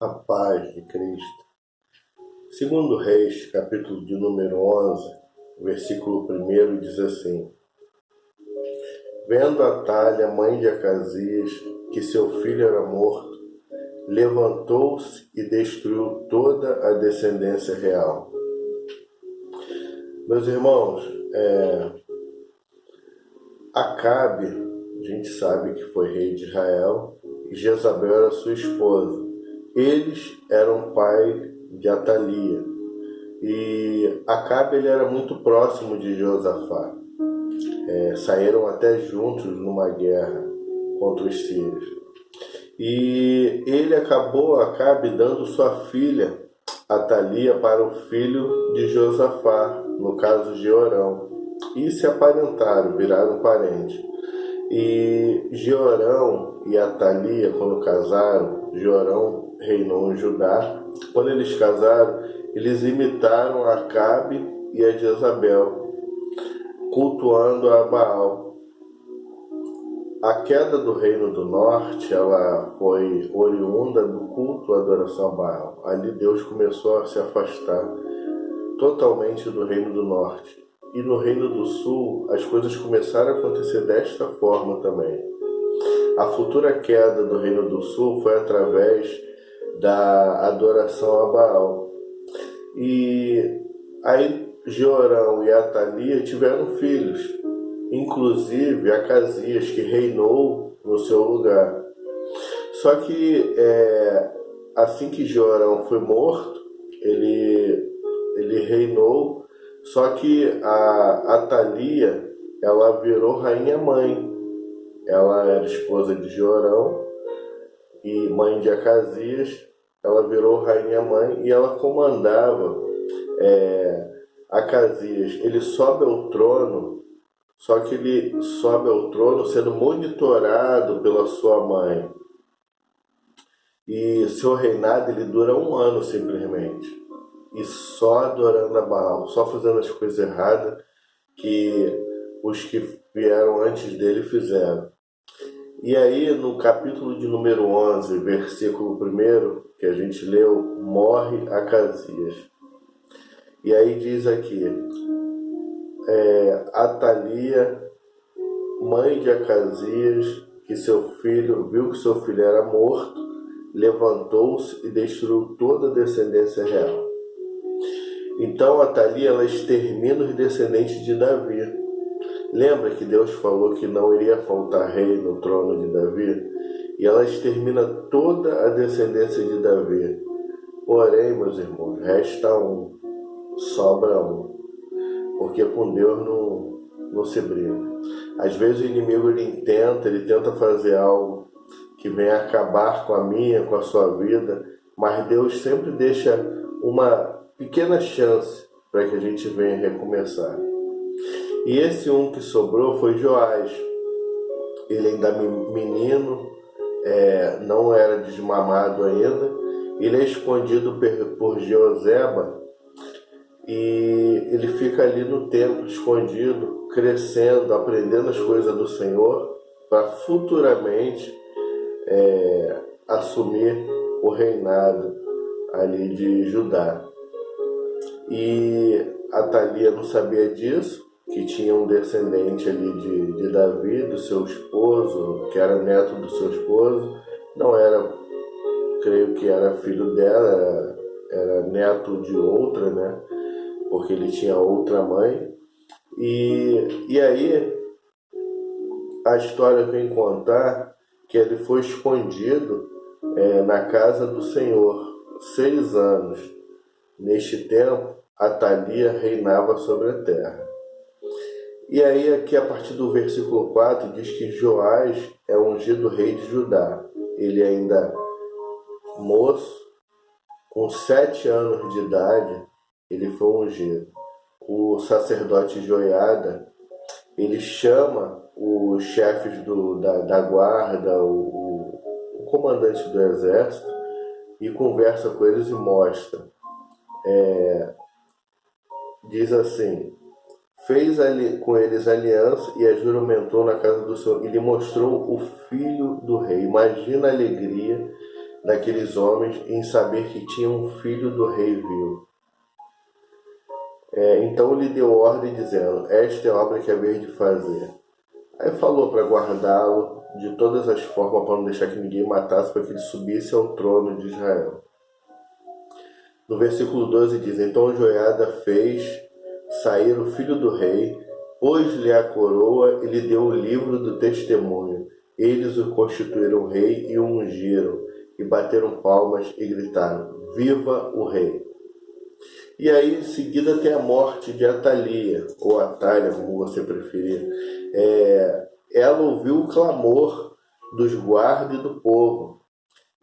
A paz de Cristo. Segundo Reis, capítulo de número 11, versículo 1 diz assim: Vendo Atalha, mãe de Acasias, que seu filho era morto, levantou-se e destruiu toda a descendência real. Meus irmãos, Acabe, a gente sabe que foi rei de Israel, e Jezabel era sua esposa. Eles eram pai de Atalia. E Acabe ele era muito próximo de Josafá. Saíram até juntos numa guerra contra os sírios. E ele Acabe, dando sua filha Atalia para o filho de Josafá, no caso Jeorão. E se aparentaram, viraram parentes. E Jeorão e Atalia, quando casaram, Jeorão reinou em Judá. Quando eles casaram, eles imitaram Acabe e a Jezabel, cultuando a Baal. A queda do reino do norte, ela foi oriunda do culto à adoração a Baal. Ali Deus começou a se afastar totalmente do reino do norte. E no reino do sul, as coisas começaram a acontecer desta forma também. A futura queda do reino do sul foi através da adoração a Baal. E aí Jeorão e Atalia tiveram filhos, inclusive Acasias, que reinou no seu lugar. Só que assim que Jeorão foi morto, ele reinou. Só que a Atalia, ela virou rainha-mãe. Ela era esposa de Jeorão e mãe de Acasias. Ela virou rainha-mãe e ela comandava Acasias. Ele sobe ao trono, só que ele sobe ao trono sendo monitorado pela sua mãe. E seu reinado ele dura 1 ano simplesmente. E só adorando a Baal, só fazendo as coisas erradas que os que vieram antes dele fizeram. E aí, no capítulo de número 11, versículo 1, que a gente leu, morre Acasias. E aí diz aqui, Atalia, mãe de Acasias, que viu que seu filho era morto, levantou-se e destruiu toda a descendência real. Então Atalia, ela extermina os descendentes de Davi. Lembra que Deus falou que não iria faltar rei no trono de Davi? E ela extermina toda a descendência de Davi. Porém, meus irmãos, resta um, sobra um. Porque com Deus não se briga. Às vezes o inimigo ele tenta fazer algo que venha acabar com a minha, com a sua vida, mas Deus sempre deixa uma pequena chance para que a gente venha recomeçar. E esse um que sobrou foi Joás. Ele ainda menino, não era desmamado ainda. Ele é escondido por Jeozeba e ele fica ali no templo, escondido, crescendo, aprendendo as coisas do Senhor, para futuramente assumir o reinado ali de Judá. E Atalia não sabia disso, que tinha um descendente ali de Davi, do seu esposo, que era neto do seu esposo. Não era, creio que era filho dela, era neto de outra, né? Porque ele tinha outra mãe. E aí a história vem contar que ele foi escondido na casa do Senhor 6 anos. Neste tempo, Atalia reinava sobre a terra. E aí aqui a partir do versículo 4 diz que Joás é ungido rei de Judá. Ele ainda moço, com 7 anos de idade, ele foi ungido. O sacerdote Joiada, ele chama os chefes da guarda, o comandante do exército, e conversa com eles e mostra. Diz assim: fez com eles aliança e a juramentou na casa do Senhor. E lhe mostrou o filho do rei. Imagina a alegria daqueles homens em saber que tinha um filho do rei vivo. Então lhe deu ordem dizendo: esta é a obra que haver de fazer. Aí falou para guardá-lo de todas as formas, para não deixar que ninguém matasse, para que ele subisse ao trono de Israel. No versículo 12 diz: então Joiada fez sair o filho do rei, pôs-lhe a coroa e lhe deu o livro do testemunho. Eles o constituíram rei e o ungiram, e bateram palmas e gritaram: viva o rei! E aí em seguida tem a morte de Atalia, ou Atália, como você preferir. Ela ouviu o clamor dos guardas e do povo.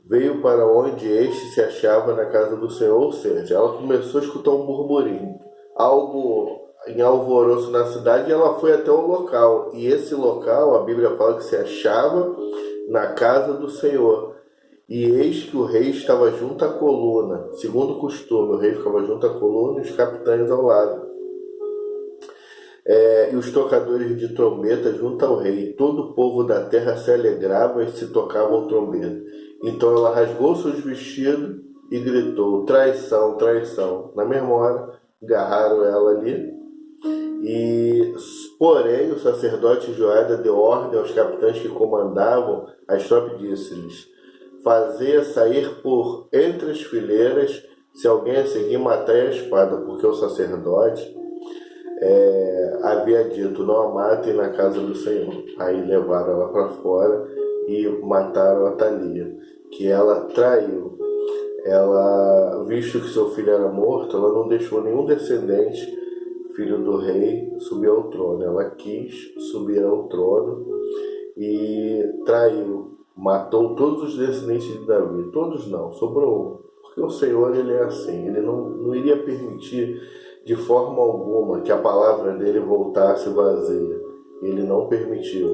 Veio para onde este se achava na casa do Senhor, ou seja, ela começou a escutar um burburinho, algo em alvoroço na cidade, e ela foi até o local. E esse local, a Bíblia fala que se achava na casa do Senhor. E eis que o rei estava junto à coluna. Segundo o costume, o rei ficava junto à coluna e os capitães ao lado. E os tocadores de trombeta junto ao rei. Todo o povo da terra se alegrava e se tocavam trombeta. Então ela rasgou seus vestidos e gritou: traição, traição. Na mesma hora, agarraram ela ali. Porém, o sacerdote Joiada deu ordem aos capitães que comandavam as tropas e disse-lhes: fazia sair por entre as fileiras, se alguém a seguir, matai a espada, porque o sacerdote havia dito: não a matem na casa do Senhor. Aí levaram ela para fora e mataram Atalia, que ela traiu. Ela, visto que seu filho era morto, ela não deixou nenhum descendente, filho do rei, subir ao trono. Ela quis subir ao trono e traiu. Matou todos os descendentes de Davi. Todos não, sobrou um. Porque o Senhor, ele é assim. Ele não iria permitir de forma alguma que a palavra dele voltasse vazia. Ele não permitiu.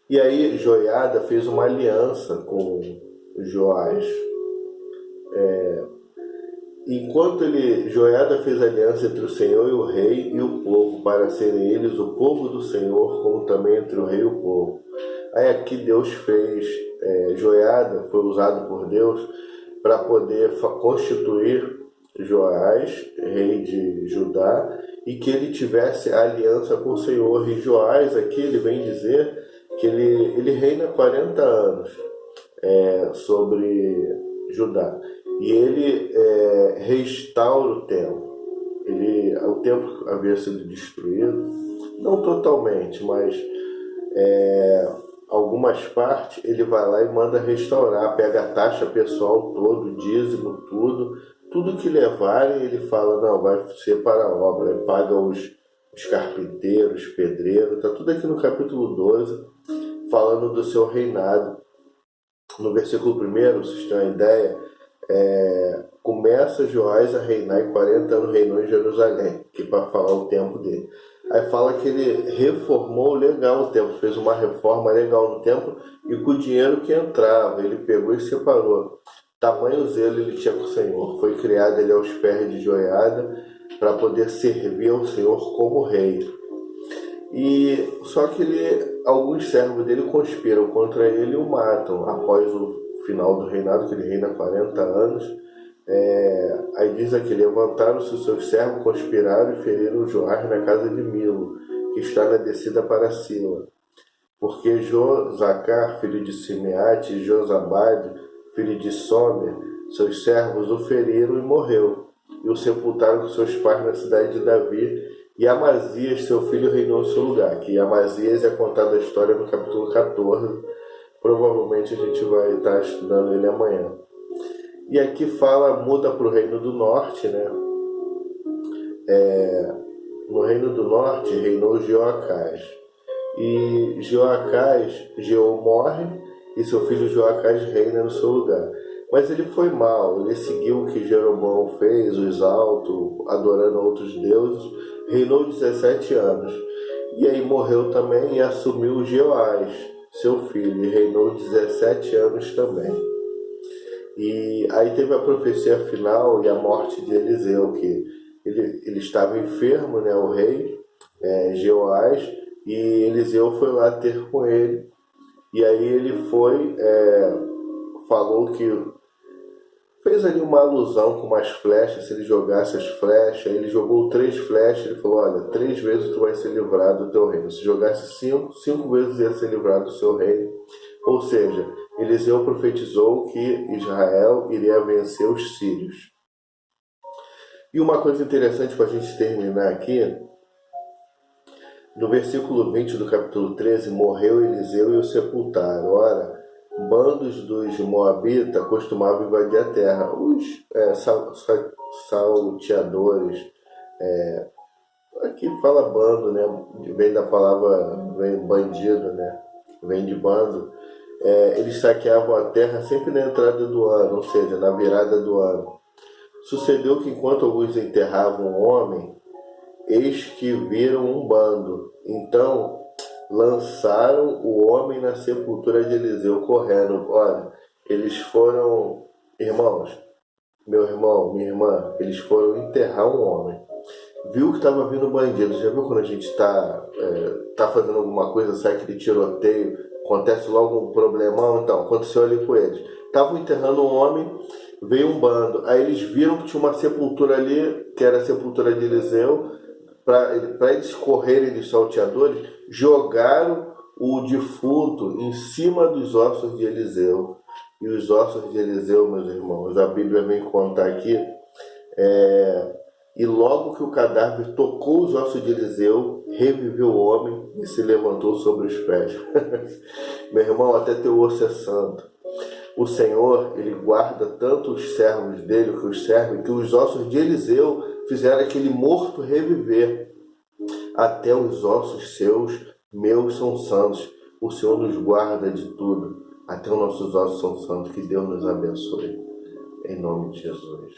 E aí Joiada fez uma aliança com Joás. Enquanto Joiada fez aliança entre o Senhor e o rei e o povo, para serem eles o povo do Senhor, como também entre o rei e o povo. Aí aqui Deus fez, Joiada foi usado por Deus para poder constituir Joás, rei de Judá, e que ele tivesse aliança com o Senhor. E Joás aqui ele vem dizer que ele reina 40 anos sobre Judá. E ele restaura o templo. O templo havia sido destruído, não totalmente, mas algumas partes ele vai lá e manda restaurar, pega a taxa pessoal todo, dízimo, tudo que levarem, ele fala: não, vai ser para a obra. Ele paga os carpinteiros, pedreiros, está tudo aqui no capítulo 12, falando do seu reinado. No versículo 1, vocês têm uma ideia, começa Joás a reinar e 40 anos reinou em Jerusalém, que para falar o tempo dele. Aí fala que ele reformou legal o templo, fez uma reforma legal no templo, e com o dinheiro que entrava, ele pegou e separou. Tamanho zelo ele tinha com o Senhor. Foi criado ele aos pés de Joiada para poder servir ao Senhor como rei. Só que alguns servos dele conspiram contra ele e o matam após o final do reinado, que ele reina 40 anos. Aí diz aqui: levantaram-se os seus servos, conspiraram e feriram Joás na casa de Milo, que está na descida para Sila. Porque Josacar, filho de Simeate, e Josabade, filho de Somer, seus servos o feriram e morreu, e o sepultaram com seus pais na cidade de Davi. E Amazias, seu filho, reinou em seu lugar. Que Amazias é contada a história no capítulo 14. Provavelmente a gente vai estar estudando ele amanhã. E aqui muda para o Reino do Norte, né? No Reino do Norte reinou Jeoacás. E Jeú morre e seu filho Joacás reina no seu lugar. Mas ele foi mal, ele seguiu o que Jeroboão fez, os altos, adorando outros deuses, reinou 17 anos. E aí morreu também e assumiu Jeoás, seu filho, e reinou 17 anos também. E aí teve a profecia final e a morte de Eliseu, que ele estava enfermo, né, o rei, Jeoás, e Eliseu foi lá ter com ele. E aí ele foi falou que fez ali uma alusão com umas flechas, se ele jogasse as flechas, ele jogou 3 flechas, ele falou, olha, 3 vezes tu vai ser livrado do teu reino. Se jogasse 5, 5 vezes ia ser livrado do seu reino. Ou seja, Eliseu profetizou que Israel iria vencer os sírios. E uma coisa interessante para a gente terminar aqui, no versículo 20 do capítulo 13, morreu Eliseu e o sepultaram. Ora, bandos dos Moabitas costumavam invadir a terra. Os salteadores, aqui fala bando, né? Vem da palavra, vem bandido, né? Vem de bando. Eles saqueavam a terra sempre na entrada do ano, ou seja, na virada do ano. Sucedeu que enquanto alguns enterravam um homem, eis que viram um bando. Então lançaram o homem na sepultura de Eliseu, correndo. Olha, eles foram, irmãos, meu irmão, minha irmã, eles foram enterrar um homem. Viu que estava vindo bandido. Já viu quando a gente tá fazendo alguma coisa, sai aquele tiroteio, acontece logo um problemão? Então, aconteceu ali com eles. Estavam enterrando um homem, veio um bando. Aí eles viram que tinha uma sepultura ali, que era a sepultura de Eliseu. Para eles correrem de salteadores, jogaram o defunto em cima dos ossos de Eliseu. E os ossos de Eliseu, meus irmãos, a Bíblia vem contar aqui, e logo que o cadáver tocou os ossos de Eliseu, reviveu o homem e se levantou sobre os pés. Meu irmão, até teu osso é santo. O Senhor, Ele guarda tanto os servos dele, que os servem, que os ossos de Eliseu fizeram aquele morto reviver. Até os ossos seus, meus, são santos. O Senhor nos guarda de tudo. Até os nossos ossos são santos. Que Deus nos abençoe. Em nome de Jesus.